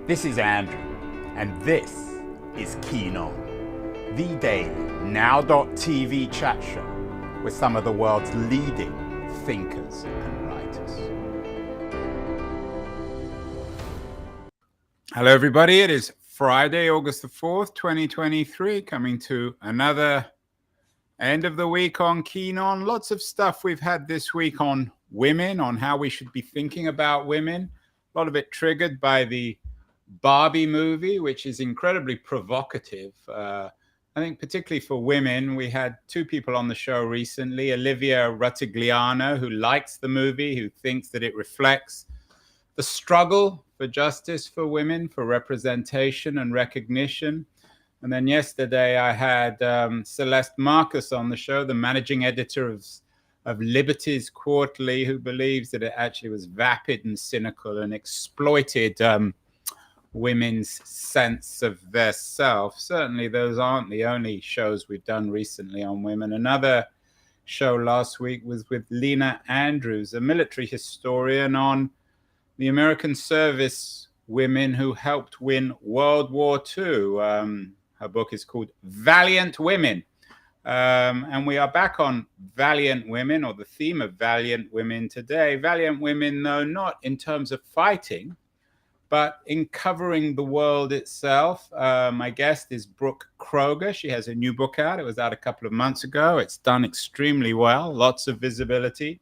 This is Andrew, and this is Keen On, the daily now.tv chat show with some of the world's leading thinkers and writers. Hello, everybody. It is Friday, August the 4th, 2023, coming to another end of the week on Keen On. Lots of stuff we've had this week on women, on how we should be thinking about women. A lot of it triggered by the Barbie movie, which is incredibly provocative. I think particularly for women. We had two people on the show recently, Olivia Ruttigliano, who likes the movie, who thinks that it reflects the struggle for justice for women, for representation and recognition. And then yesterday I had Celeste Marcus on the show, the managing editor of Liberty's Quarterly, who believes that it actually was vapid and cynical and exploited women's sense of their self. Certainly those aren't the only shows we've done recently on women. Another show last week was with Lena Andrews, a military historian, on the American service women who helped win World War II. Her book is called Valiant Women. And we are back on valiant women, or the theme of valiant women today. Valiant women, though, not in terms of fighting, but in covering the world itself. My guest is Brooke Kroeger. She has a new book out. It was out a couple of months ago. It's done extremely well, lots of visibility.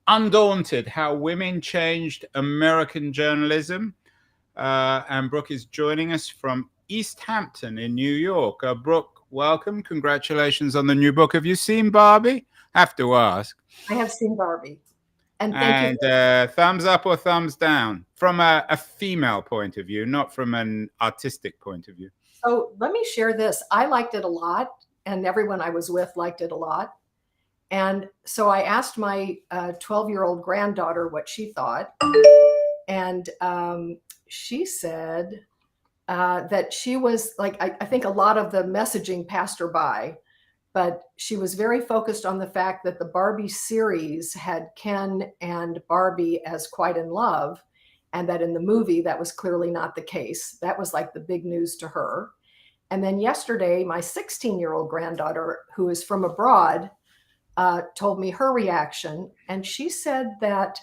Undaunted, How Women Changed American Journalism. And Brooke is joining us from East Hampton in New York. Brooke, welcome. Congratulations on the new book. Have you seen Barbie? Have to ask. I have seen Barbie. And thank you. Thumbs up or thumbs down from a female point of view, not from an artistic point of view. So let me share this. I liked it a lot, and everyone I was with liked it a lot. And so I asked my 12-year-old granddaughter what she thought. And she said that she was like, I think a lot of the messaging passed her by, but she was very focused on the fact that the Barbie series had Ken and Barbie as quite in love, and that in the movie that was clearly not the case. That was like the big news to her. And then yesterday, my 16-year-old granddaughter, who is from abroad, told me her reaction. And she said that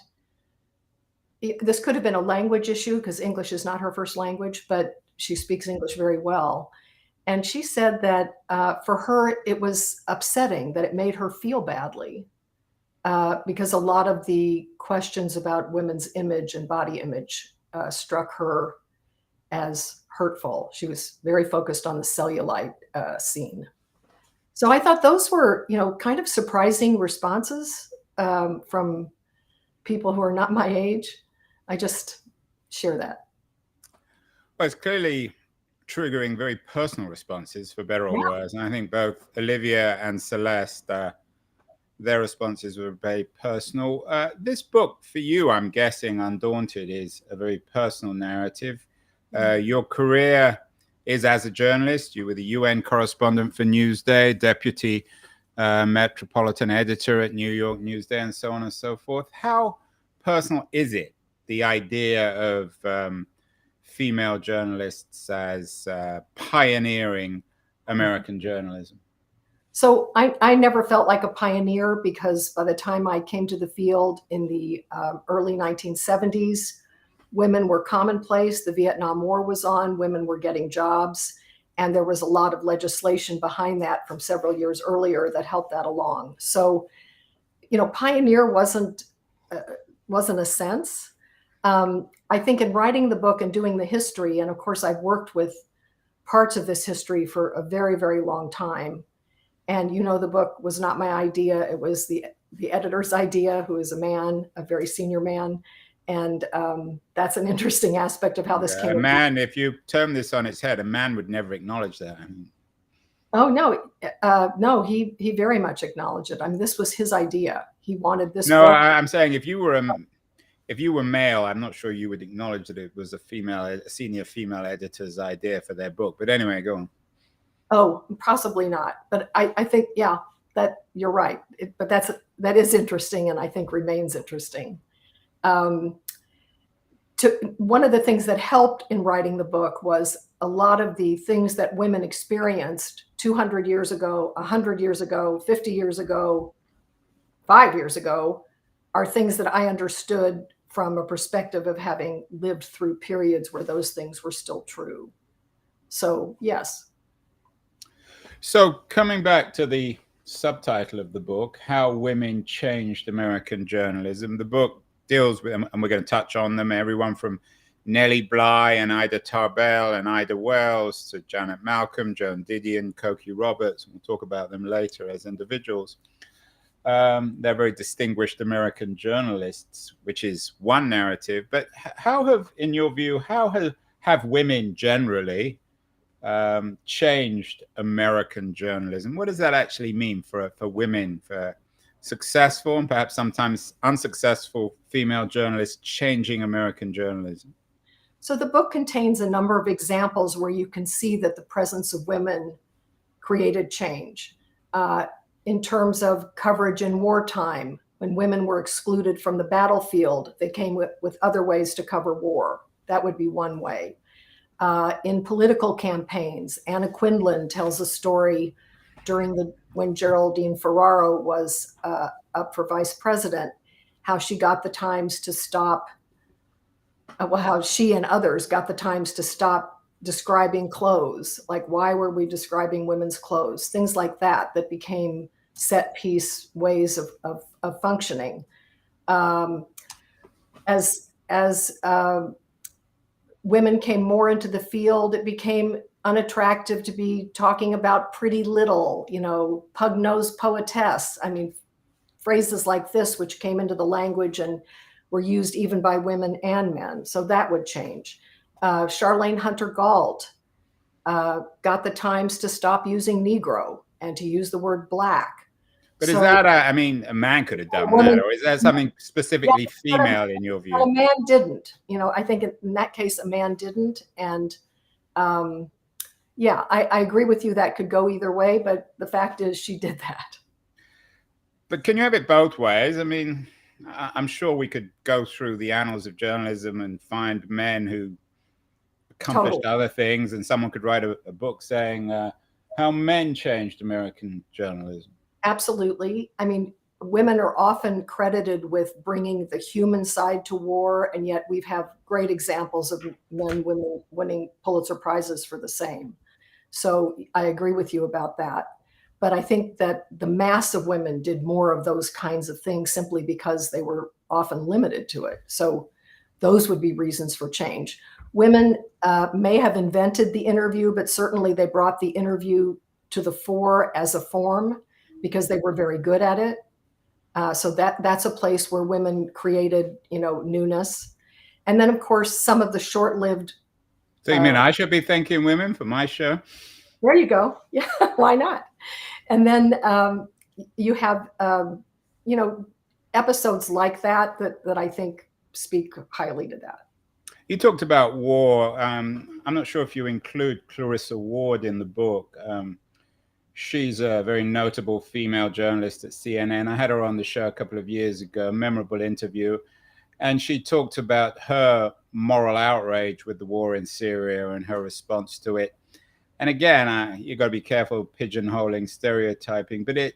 this could have been a language issue because English is not her first language, but she speaks English very well. And she said that for her, it was upsetting, that it made her feel badly because a lot of the questions about women's image and body image struck her as hurtful. She was very focused on the cellulite scene. So I thought those were, kind of surprising responses from people who are not my age. I just share that. Well, it's clearly triggering very personal responses, for better or worse. And I think both Olivia and Celeste, their responses were very personal. This book, for you, I'm guessing, Undaunted, is a very personal narrative. Your career is as a journalist. You were the UN correspondent for Newsday, deputy metropolitan editor at New York Newsday, and so on and so forth. How personal is it, the idea of female journalists as pioneering American journalism? So I never felt like a pioneer because by the time I came to the field in the early 1970s, women were commonplace. The Vietnam War was on, women were getting jobs, and there was a lot of legislation behind that from several years earlier that helped that along. So, pioneer wasn't a sense. I think in writing the book and doing the history, and of course I've worked with parts of this history for a very, very long time. And the book was not my idea. It was the editor's idea, who is a man, a very senior man. And that's an interesting aspect of how this came about. A man, if you turn this on its head, a man would never acknowledge that. Oh, no, he very much acknowledged it. I mean, this was his idea. He wanted this book. I'm saying if you were male, I'm not sure you would acknowledge that it was a senior female editor's idea for their book. But anyway, go on. Oh, possibly not. But I think, that you're right. But that is interesting, and I think remains interesting. To one of the things that helped in writing the book was a lot of the things that women experienced 200 years ago, 100 years ago, 50 years ago, 5 years ago, are things that I understood from a perspective of having lived through periods where those things were still true. So, yes. So coming back to the subtitle of the book, How Women Changed American Journalism, the book deals with, and we're going to touch on them, everyone from Nellie Bly and Ida Tarbell and Ida Wells to Janet Malcolm, Joan Didion, Cokie Roberts. We'll talk about them later as individuals. They're very distinguished American journalists, which is one narrative. But how have, in your view, how have women generally changed American journalism? What does that actually mean for women, for successful and perhaps sometimes unsuccessful female journalists changing American journalism? So the book contains a number of examples where you can see that the presence of women created change. In terms of coverage in wartime, when women were excluded from the battlefield, they came with other ways to cover war. That would be one way. In political campaigns, Anna Quindlen tells a story when Geraldine Ferraro was up for vice president, how she got the Times to stop, how she and others got the Times to stop describing clothes. Like, why were we describing women's clothes? Things like that became set piece ways of functioning. As women came more into the field, it became unattractive to be talking about Pretty Little, pug-nosed poetess. I mean, phrases like this, which came into the language and were used even by women and men. So that would change. Charlene Hunter Galt got the Times to stop using Negro and to use the word Black. But is that, a man could have done that, or is that something specifically female in your view? A man didn't. I think in that case, a man didn't. And yeah, I agree with you. That could go either way, but the fact is she did that. But can you have it both ways? I mean, I'm sure we could go through the annals of journalism and find men who accomplished other things, and someone could write a book saying how men changed American journalism. Absolutely. I mean, women are often credited with bringing the human side to war, and yet we have great examples of men, women winning Pulitzer Prizes for the same. So I agree with you about that. But I think that the mass of women did more of those kinds of things simply because they were often limited to it. So those would be reasons for change. Women may have invented the interview, but certainly they brought the interview to the fore as a form because they were very good at it. So that's a place where women created, newness. And then, of course, some of the short-lived. So you mean I should be thanking women for my show? There you go. Yeah, why not? And then you have, episodes like that I think speak highly to that. You talked about war. I'm not sure if you include Clarissa Ward in the book. She's a very notable female journalist at CNN. I had her on the show a couple of years ago, a memorable interview. And she talked about her moral outrage with the war in Syria and her response to it. And again, you've got to be careful pigeonholing, stereotyping. But I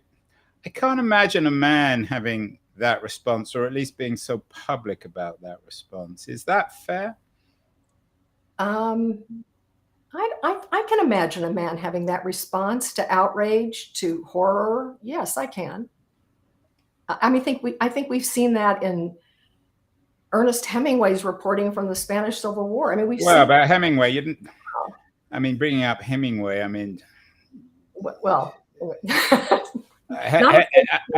can't imagine a man having that response, or at least being so public about that response. Is that fair? I can imagine a man having that response to outrage, to horror. Yes, I can. I think we've seen that in Ernest Hemingway's reporting from the Spanish Civil War. I mean, about Hemingway, you didn't. I mean, bringing up Hemingway. I mean, well, I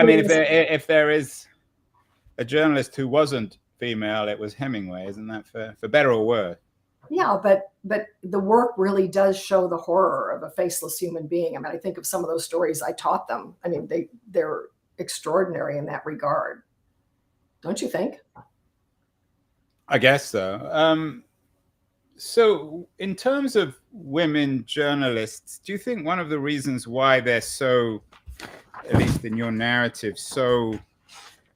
mean, if there is a journalist who wasn't female, it was Hemingway. Isn't that fair? For better or worse? Yeah, but the work really does show the horror of a faceless human being. I mean, I think of some of those stories I taught them. I mean, they're extraordinary in that regard. Don't you think? I guess so. So in terms of women journalists, do you think one of the reasons why they're so, at least in your narrative, so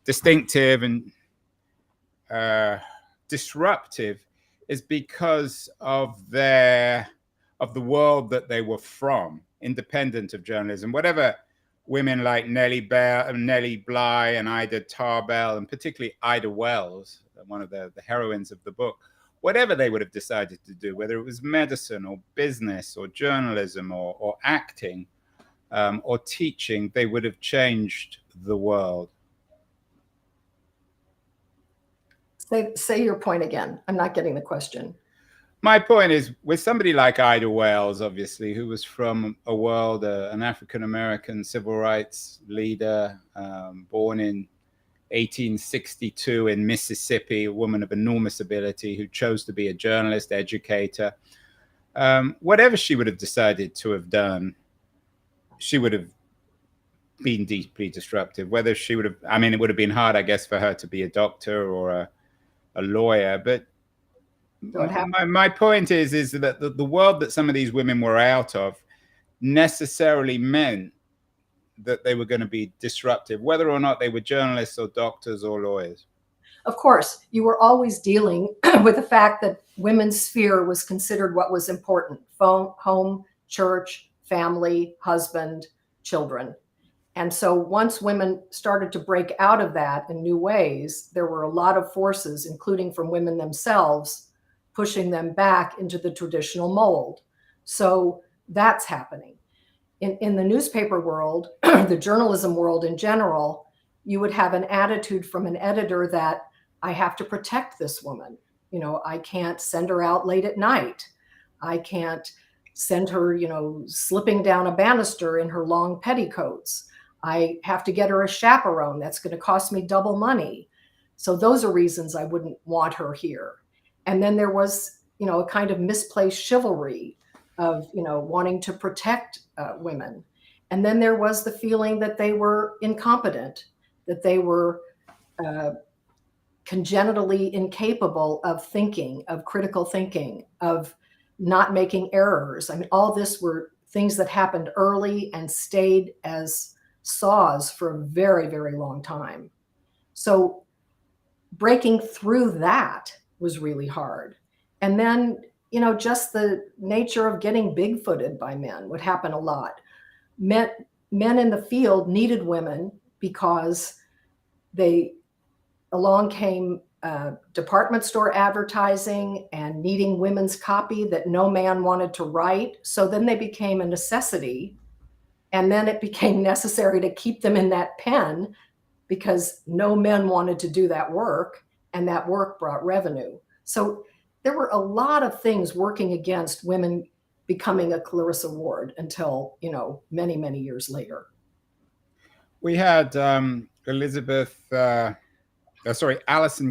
distinctive and disruptive is because of the world that they were from, independent of journalism. Whatever women like Nellie Bly and Ida Tarbell, and particularly Ida Wells, one of the heroines of the book, whatever they would have decided to do, whether it was medicine or business or journalism or acting or teaching, they would have changed the world. Say your point again. I'm not getting the question. My point is, with somebody like Ida Wells, obviously, who was from a world, an African-American civil rights leader, born in 1862 in Mississippi, a woman of enormous ability who chose to be a journalist, educator. Whatever she would have decided to have done, she would have been deeply disruptive. Whether she would have, I mean, it would have been hard, I guess, for her to be a doctor or a lawyer, but my point is that the world that some of these women were out of necessarily meant that they were going to be disruptive, whether or not they were journalists or doctors or lawyers. Of course, you were always dealing with the fact that women's sphere was considered what was important: home, church, family, husband, children. And so once women started to break out of that in new ways, there were a lot of forces, including from women themselves, pushing them back into the traditional mold. So that's happening. In the newspaper world, the journalism world in general, you would have an attitude from an editor that I have to protect this woman. You know, I can't send her out late at night. I can't send her, you know, slipping down a banister in her long petticoats. I have to get her a chaperone. That's going to cost me double money. So those are reasons I wouldn't want her here. And then there was, you know, a kind of misplaced chivalry of, you know, wanting to protect women. And then there was the feeling that they were incompetent, that they were congenitally incapable of thinking, of critical thinking, of not making errors. I mean, all this were things that happened early and stayed as saws for a very, very long time. So breaking through that was really hard. And then, you know, just the nature of getting big-footed by men would happen a lot. Men in the field needed women because along came department store advertising and needing women's copy that no man wanted to write. So then they became a necessity. And then it became necessary to keep them in that pen because no men wanted to do that work, and that work brought revenue. So there were a lot of things working against women becoming a Clarissa Ward until, you know, many, many years later. We had Alison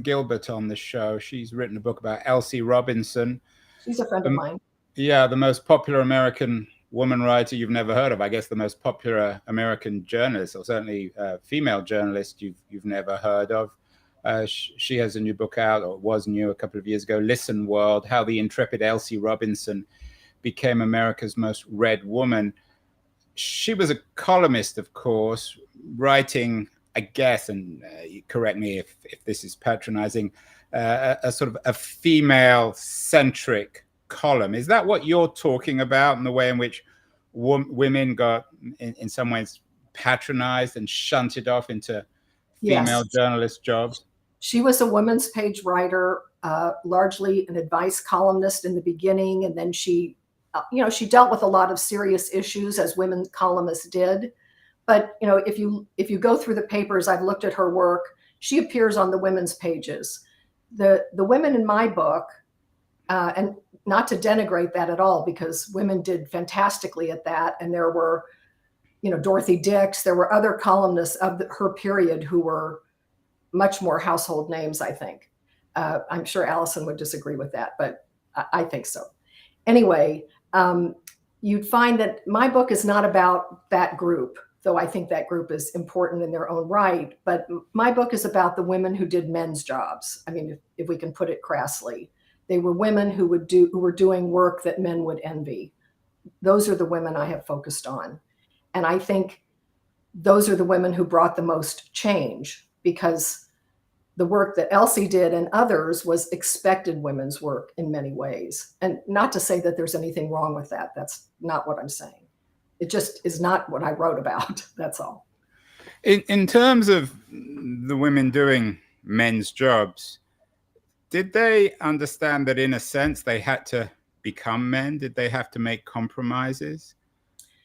Gilbert on the show. She's written a book about Elsie Robinson. She's a friend of mine. Yeah, the most popular American woman writer you've never heard of. I guess the most popular American journalist, or certainly female journalist you've never heard of. She has a new book out, or was new a couple of years ago, Listen World, How the Intrepid Elsie Robinson Became America's Most Read Woman. She was a columnist, of course, writing, I guess, and correct me if this is patronizing, a sort of a female-centric column. Is that what you're talking about, in the way in which women got, in some ways, patronized and shunted off into female journalist jobs? She was a women's page writer, largely an advice columnist in the beginning, and then she dealt with a lot of serious issues, as women columnists did. But you know, if you go through the papers, I've looked at her work. She appears on the women's pages. The women in my book, and not to denigrate that at all, because women did fantastically at that, and there were, you know, Dorothy Dix. There were other columnists of her period who were much more household names, I think. I'm sure Allison would disagree with that, but I think so. Anyway, you'd find that my book is not about that group, though I think that group is important in their own right. But my book is about the women who did men's jobs. I mean, if we can put it crassly, they were women who were doing work that men would envy. Those are the women I have focused on. And I think those are the women who brought the most change, because the work that Elsie did and others was expected women's work in many ways. And not to say that there's anything wrong with that. That's not what I'm saying. It just is not what I wrote about. That's all. In terms of the women doing men's jobs, did they understand that in a sense they had to become men? Did they have to make compromises?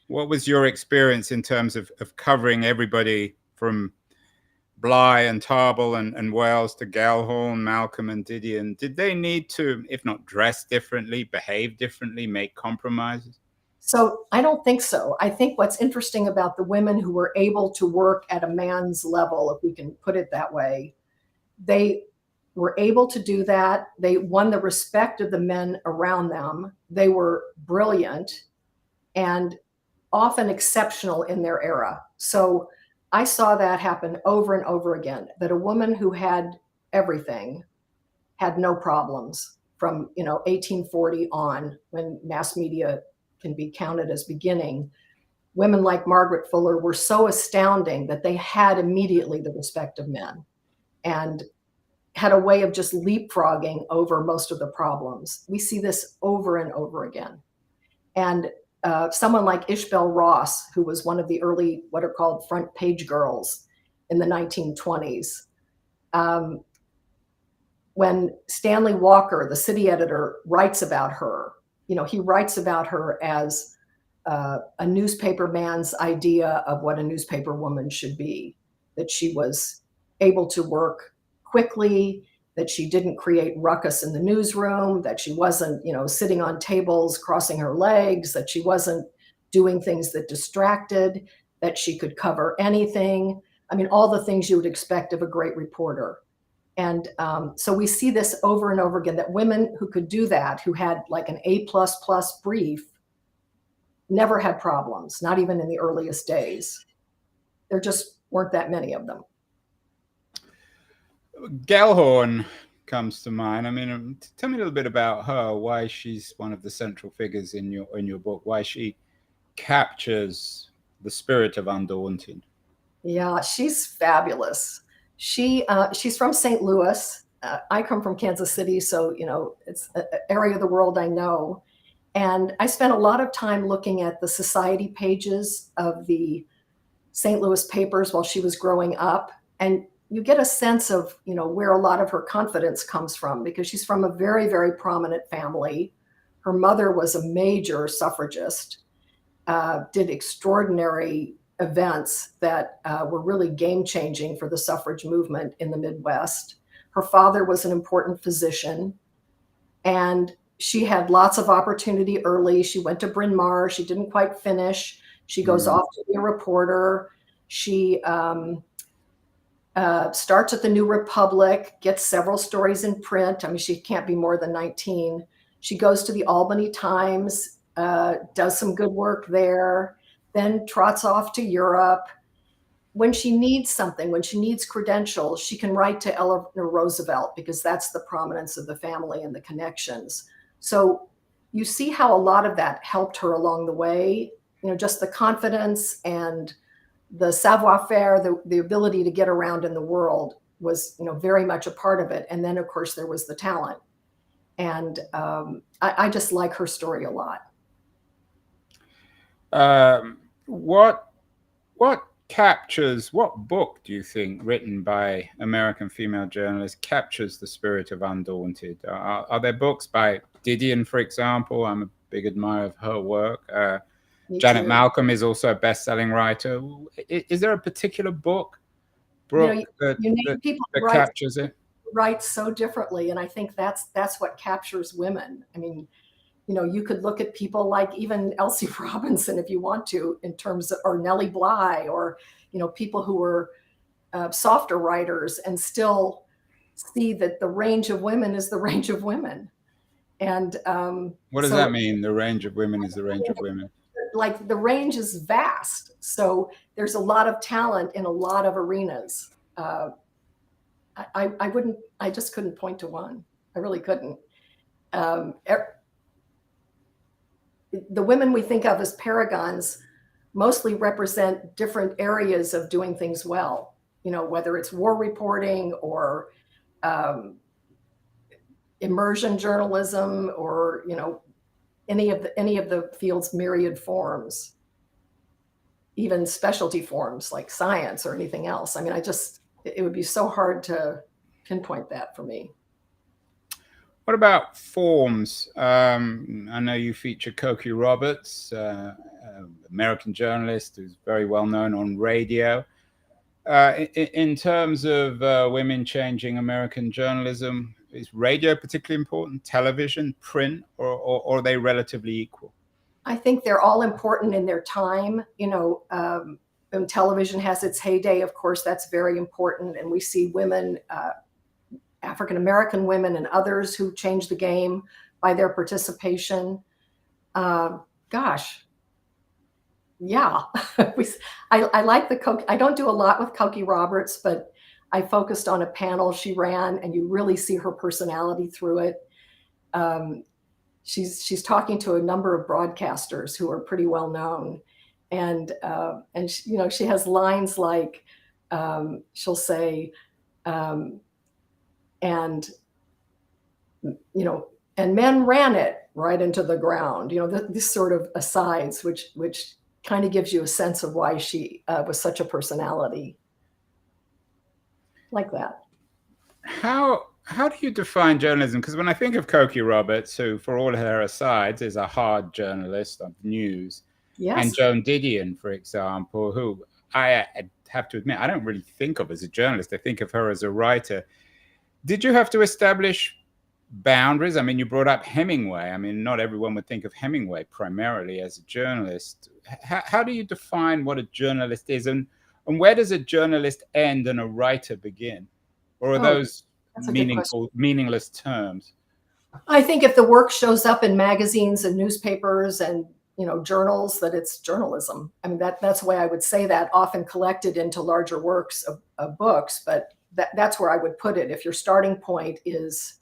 What was your experience in terms of covering everybody from Bly and Tarble and Wells to Gellhorn, Malcolm and Didion? Did they need to, if not dress differently, behave differently, make compromises? So I don't think so. I think what's interesting about the women who were able to work at a man's level, if we can put it that way, they were able to do that. They won the respect of the men around them. They were brilliant and often exceptional in their era. So I saw that happen over and over again, that a woman who had everything had no problems from 1840 on, when mass media can be counted as beginning. Women like Margaret Fuller were so astounding that they had immediately the respect of men and had a way of just leapfrogging over most of the problems. We see this over and over again. And someone like Ishbel Ross, who was one of the early, what are called front page girls in the 1920s, when Stanley Walker, the city editor, writes about her, he writes about her as a newspaper man's idea of what a newspaper woman should be, that she was able to work quickly, that she didn't create ruckus in the newsroom, that she wasn't, sitting on tables, crossing her legs, that she wasn't doing things that distracted, that she could cover anything. I mean, all the things you would expect of a great reporter. And so we see this over and over again, that women who could do that, who had like an A++ brief, never had problems, not even in the earliest days. There just weren't that many of them. Gellhorn comes to mind. I mean, tell me a little bit about her, why she's one of the central figures in your book, why she captures the spirit of Undaunted. Yeah, she's fabulous. She's from St. Louis. I come from Kansas City, so it's an area of the world I know. And I spent a lot of time looking at the society pages of the St. Louis papers while she was growing up. And you get a sense of, where a lot of her confidence comes from, because she's from a very, very prominent family. Her mother was a major suffragist, did extraordinary events that were really game-changing for the suffrage movement in the Midwest. Her father was an important physician, and she had lots of opportunity early. She went to Bryn Mawr. She didn't quite finish. She goes off to be a reporter. She starts at the New Republic, gets several stories in print. I mean, she can't be more than 19. She goes to the Albany Times, does some good work there, then trots off to Europe. When she needs something, when she needs credentials, she can write to Eleanor Roosevelt, because that's the prominence of the family and the connections. So you see how a lot of that helped her along the way, just the confidence and the savoir-faire, the ability to get around in the world was, very much a part of it. And then, of course, there was the talent. And I just like her story a lot. What book do you think, written by American female journalists, captures the spirit of Undaunted? Are there books by Didion, for example? I'm a big admirer of her work. Janet Malcolm is also a best-selling writer. Is there a particular book, Brooke, that captures it? Write so differently, and I think that's what captures women. I mean, you could look at people like even Elsie Robinson, if you want to, in terms of, or Nellie Bly, or people who were softer writers, and still see that the range of women is the range of women. And what does that mean? The range of women is the range of women. Like, the range is vast. So there's a lot of talent in a lot of arenas. I just couldn't point to one. I really couldn't. The women we think of as paragons mostly represent different areas of doing things well, whether it's war reporting or um, immersion journalism, or any of the field's myriad forms, even specialty forms like science or anything else. I mean, it would be so hard to pinpoint that for me. What about forms? I know you feature Cokie Roberts, American journalist who's very well known on radio. In terms of women changing American journalism, is radio particularly important? Television, print, or are they relatively equal? I think they're all important in their time. When television has its heyday, of course, that's very important. And we see women, African-American women and others who change the game by their participation. Yeah. I like the Cokie. I don't do a lot with Cokie Roberts, but I focused on a panel she ran, and you really see her personality through it. She's talking to a number of broadcasters who are pretty well known, and she has lines like, she'll say, and men ran it right into the ground. This sort of asides, which kind of gives you a sense of why she was such a personality like that. How do you define journalism? Because when I think of Cokie Roberts, who, for all her asides, is a hard journalist of news, yes, and Joan Didion, for example, who I have to admit I don't really think of as a journalist. I think of her as a writer. Did you have to establish boundaries? I mean, you brought up Hemingway. I mean, not everyone would think of Hemingway primarily as a journalist. How do you define what a journalist is, and where does a journalist end and a writer begin? Or are those meaningless terms? I think if the work shows up in magazines and newspapers and journals, that it's journalism. I mean, that's the way I would say that, often collected into larger works of books, but that's where I would put it. If your starting point is,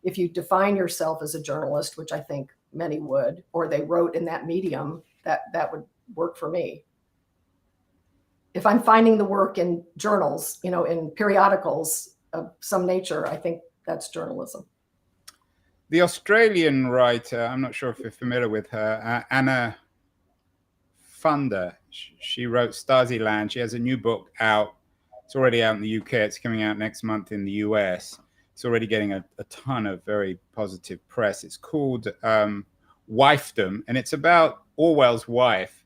if you define yourself as a journalist, which I think many would, or they wrote in that medium, that would work for me. If I'm finding the work in journals, in periodicals of some nature, I think that's journalism. The Australian writer, I'm not sure if you're familiar with her, Anna Funder. She wrote Stasi-Land. She has a new book out. It's already out in the UK. It's coming out next month in the US. It's already getting a ton of very positive press. It's called Wifedom, and it's about Orwell's wife.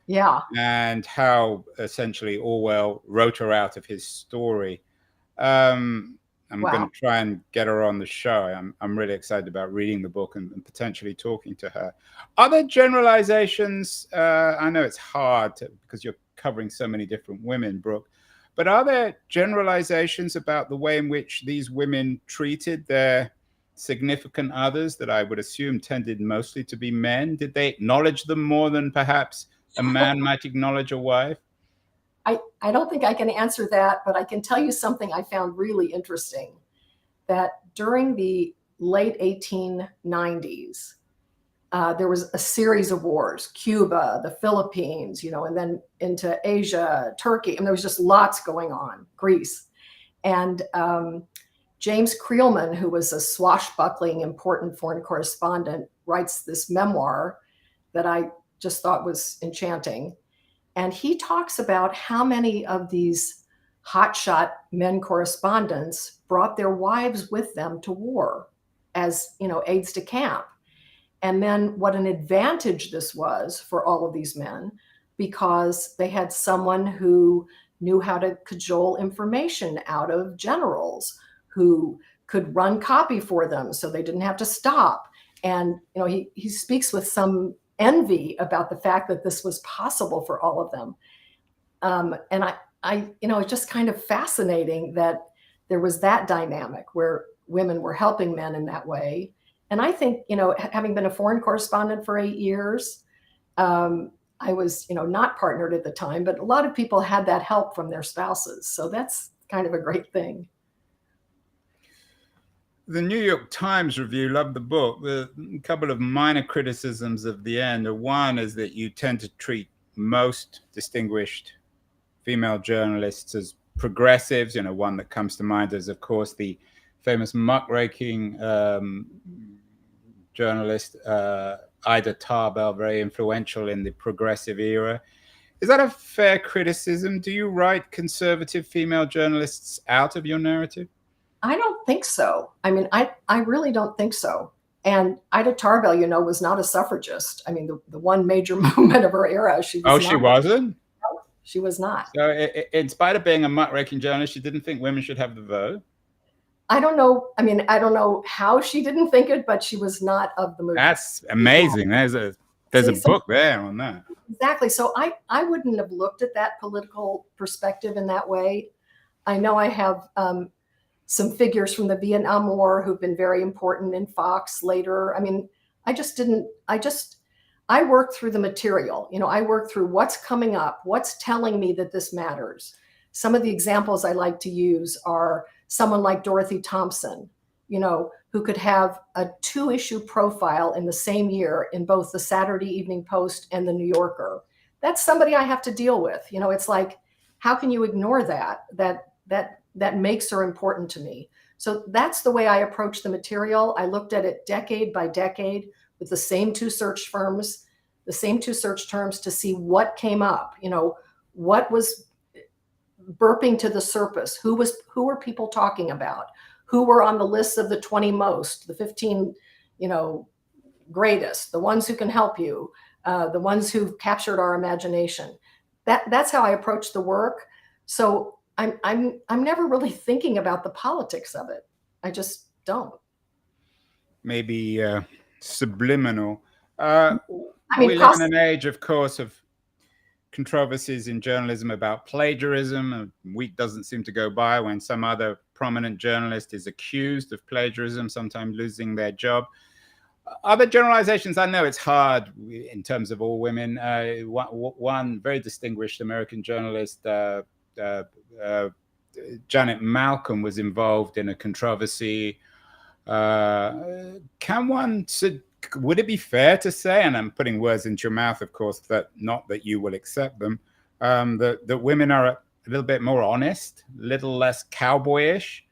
Yeah. And how essentially Orwell wrote her out of his story. I'm going to try and get her on the show. I'm really excited about reading the book and potentially talking to her. Are there generalizations? I know it's hard because you're covering so many different women, Brooke, but are there generalizations about the way in which these women treated their significant others that I would assume tended mostly to be men? Did they acknowledge them more than perhaps a man might acknowledge a wife? I don't think I can answer that, but I can tell you something I found really interesting, that during the late 1890s, there was a series of wars, Cuba, the Philippines, and then into Asia, Turkey, and there was just lots going on, Greece. And James Creelman, who was a swashbuckling, important foreign correspondent, writes this memoir that I just thought was enchanting. And he talks about how many of these hotshot men correspondents brought their wives with them to war as, aides de camp. And then what an advantage this was for all of these men, because they had someone who knew how to cajole information out of generals, who could run copy for them so they didn't have to stop. And, he speaks with some envy about the fact that this was possible for all of them. And it's just kind of fascinating that there was that dynamic where women were helping men in that way. And I think, having been a foreign correspondent for 8 years, I was, not partnered at the time, but a lot of people had that help from their spouses. So that's kind of a great thing. The New York Times review loved the book. The couple of minor criticisms of the end are, one is that you tend to treat most distinguished female journalists as progressives. One that comes to mind is, of course, the famous muckraking journalist, Ida Tarbell, very influential in the progressive era. Is that a fair criticism? Do you write conservative female journalists out of your narrative? I don't think so. I mean, I really don't think so. And Ida Tarbell, was not a suffragist. I mean, the one major movement of her era, she was Oh, not. she wasn't? No, she was not. So in spite of being a muckraking journalist, she didn't think women should have the vote? I don't know. I mean, I don't know how she didn't think it, but she was not of the movement. That's amazing. There's a book there on that. Exactly. So I wouldn't have looked at that political perspective in that way. I know I have some figures from the Vietnam War who've been very important in Fox later. I mean, I work through the material. I work through what's coming up, what's telling me that this matters. Some of the examples I like to use are someone like Dorothy Thompson, who could have a 2-issue profile in the same year in both the Saturday Evening Post and the New Yorker. That's somebody I have to deal with. It's like, how can you ignore that? That makes her important to me. So that's the way I approach the material. I looked at it decade by decade with the same 2 search firms, the same 2 search terms to see what came up, what was burping to the surface, who were people talking about, who were on the lists of the 20 most, the 15, greatest, the ones who can help you, the ones who've captured our imagination. That's how I approach the work. So I'm never really thinking about the politics of it. I just don't. Maybe subliminal. We live in an age, of course, of controversies in journalism about plagiarism. A week doesn't seem to go by when some other prominent journalist is accused of plagiarism, sometimes losing their job. Other generalizations, I know it's hard in terms of all women. One very distinguished American journalist, Janet Malcolm, was involved in a controversy. Would it be fair to say, and I'm putting words into your mouth, of course, that not that you will accept them, that women are a little bit more honest, a little less cowboyish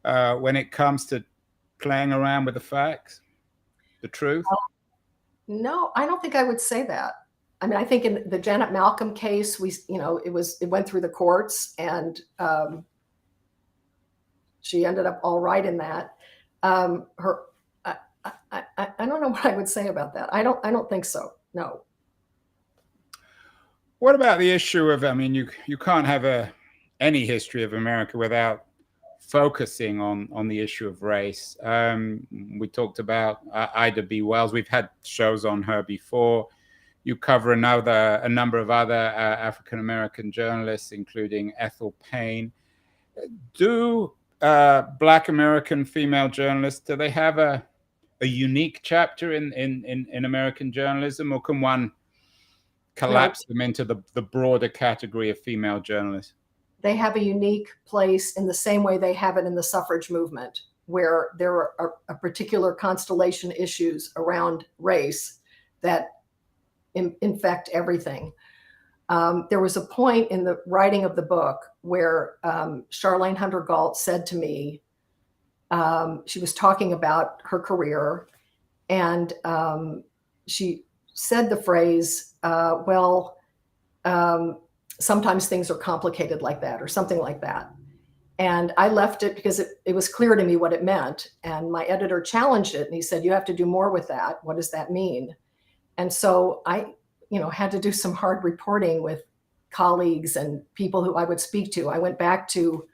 when it comes to playing around with the facts, the truth? No, I don't think I would say that. I mean, I think in the Janet Malcolm case, it went through the courts, and she ended up all right in that. I don't know what I would say about that. I don't think so. No. What about the issue of, I mean, you can't have any history of America without focusing on the issue of race. We talked about Ida B. Wells. We've had shows on her before. You cover a number of other African-American journalists, including Ethel Payne. Do Black American female journalists, do they have a unique chapter in American journalism, or can one collapse them into the broader category of female journalists? They have a unique place in the same way they have it in the suffrage movement, where there are a particular constellation issues around race that infect everything. There was a point in the writing of the book where Charlayne Hunter Gault said to me, she was talking about her career, and she said the phrase, sometimes things are complicated like that, or something like that. And I left it because it was clear to me what it meant. And my editor challenged it, and he said, you have to do more with that. What does that mean? And so I, had to do some hard reporting with colleagues and people who I would speak to. I went back to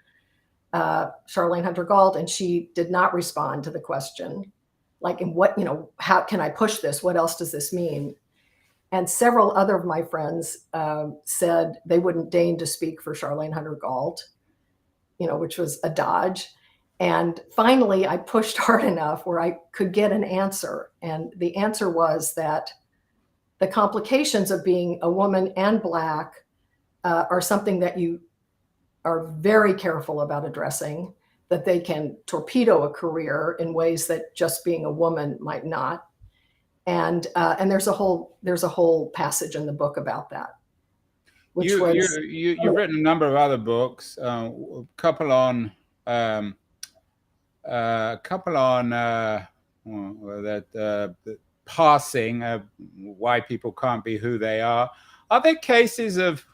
Charlayne Hunter Gault, and she did not respond to the question, like, in what, how can I push this? What else does this mean? And several other of my friends said they wouldn't deign to speak for Charlayne Hunter Gault, which was a dodge. And finally, I pushed hard enough where I could get an answer. And the answer was that the complications of being a woman and Black are something that you are very careful about addressing, that they can torpedo a career in ways that just being a woman might not. And there's a whole passage in the book about that. You've written a number of other books, a couple on a couple on that passing, why people can't be who they are. Are there cases of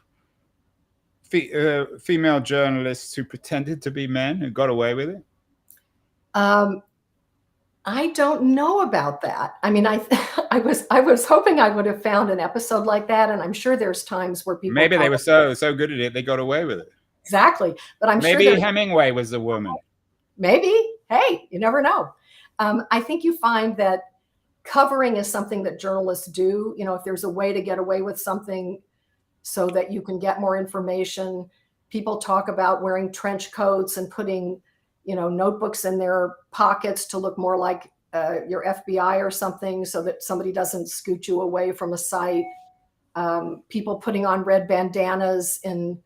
female journalists who pretended to be men who got away with it? I don't know about that. I mean, I was hoping I would have found an episode like that, and I'm sure there's times where people maybe they were so good at it they got away with it. Exactly, but I'm maybe sure Hemingway was a woman. Maybe. Hey, you never know. I think you find that covering is something that journalists do. You know, if there's a way to get away with something so that you can get more information, people talk about wearing trench coats and putting, you know, notebooks in their pockets to look more like your FBI or something so that somebody doesn't scoot you away from a site. People putting on red bandanas in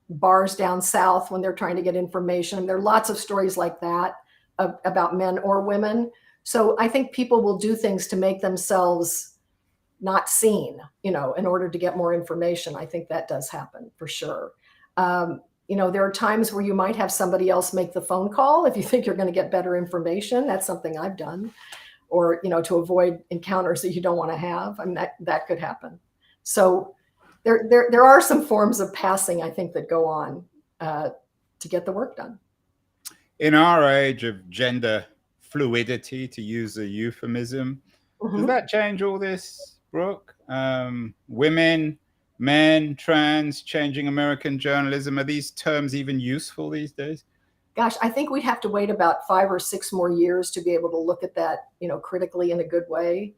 bars down south when they're trying to get information. There are lots of stories like that about men or women. So I think people will do things to make themselves not seen, you know, in order to get more information. I think that does happen for sure. You know, there are times where you might have somebody else make the phone call if you think you're going to get better information. That's something I've done. Or, you know, to avoid encounters that you don't want to have. I mean, that could happen. So there are some forms of passing, I think, that go on to get the work done. In our age of gender fluidity, to use a euphemism, does that change all this, Brooke? Women, men, trans, changing American journalism, are these terms even useful these days? Gosh, I think we'd have to wait about 5 or 6 more years to be able to look at that, you know, critically in a good way.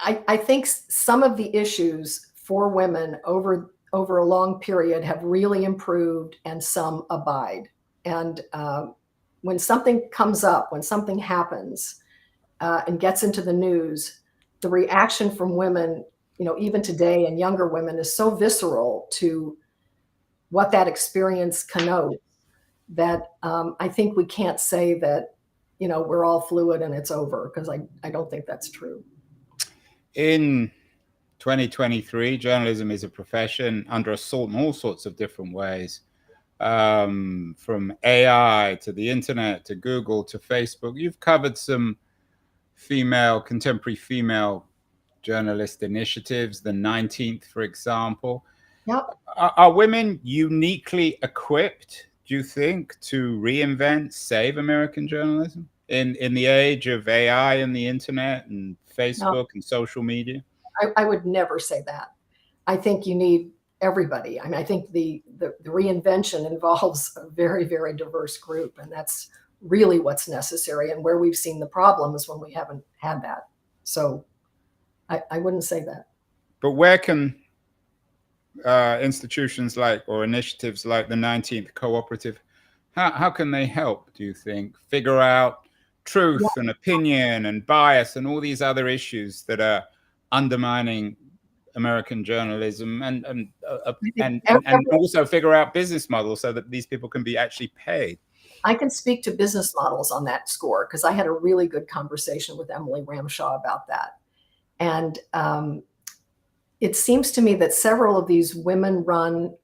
I think some of the issues for women over a long period have really improved and some abide. And when something comes up, when something happens and gets into the news, the reaction from women, you know, even today and younger women is so visceral to what that experience connotes that I think we can't say that, you know, we're all fluid and it's over, because I don't think that's true. In 2023, journalism is a profession under assault in all sorts of different ways, from AI to the internet to Google to Facebook. You've covered some contemporary female journalist initiatives, the 19th, for example. Yep. Are women uniquely equipped, do you think, to reinvent, save American journalism in the age of AI and the internet and Facebook and social media? I would never say that. I think you need everybody. I mean, I think the reinvention involves a very, very diverse group, and that's really what's necessary, and where we've seen the problems when we haven't had that. So I wouldn't say that. But where can institutions like, or initiatives like the 19th Cooperative, how can they help, do you think, figure out truth and opinion and bias and all these other issues that are undermining American journalism, and also figure out business models so that these people can be actually paid? I can speak to business models on that score, because I had a really good conversation with Emily Ramshaw about that. And it seems to me that several of these women-run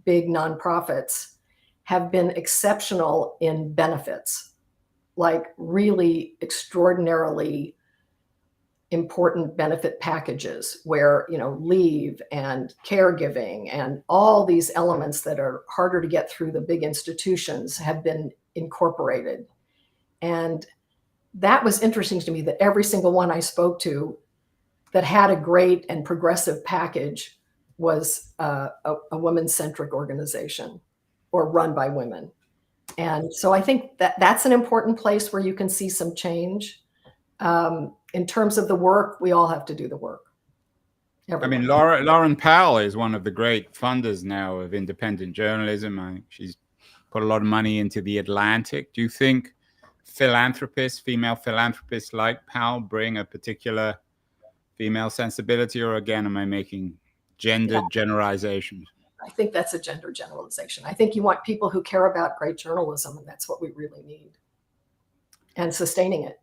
big nonprofits have been exceptional in benefits, like really extraordinarily important benefit packages where, you know, leave and caregiving and all these elements that are harder to get through the big institutions have been incorporated. And that was interesting to me, that every single one I spoke to that had a great and progressive package was a women-centric organization or run by women. And so I think that that's an important place where you can see some change. In terms of the work, we all have to do the work. Everyone. I mean, Lauren Powell is one of the great funders now of independent journalism. I think she's put a lot of money into The Atlantic. Do you think female philanthropists like Powell bring a particular female sensibility, or again, am I making gender generalizations? I think that's a gender generalization. I think you want people who care about great journalism, and that's what we really need, and sustaining it.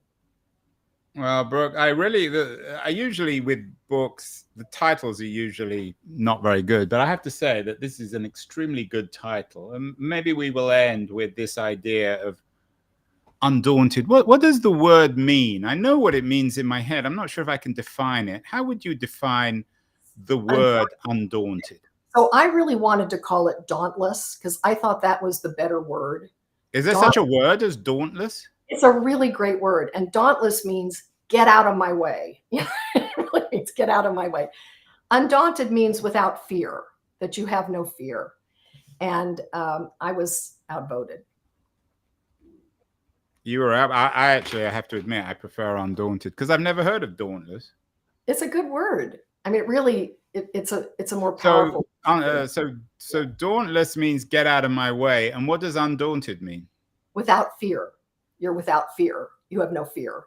Well, Brooke, I usually, with books, the titles are usually not very good, but I have to say that this is an extremely good title. And maybe we will end with this idea of undaunted. What does the word mean? I know what it means in my head. I'm not sure if I can define it. How would you define the word undaunted? So I really wanted to call it dauntless because I thought that was the better word. Is there such a word as dauntless? It's a really great word. And dauntless means get out of my way. It really means get out of my way. Undaunted means without fear, that you have no fear. And I was outvoted. You were out. I actually, I have to admit, I prefer undaunted because I've never heard of dauntless. It's a good word. I mean, it really, it's a more powerful. So dauntless means get out of my way. And what does undaunted mean? Without fear. You're without fear. You have no fear.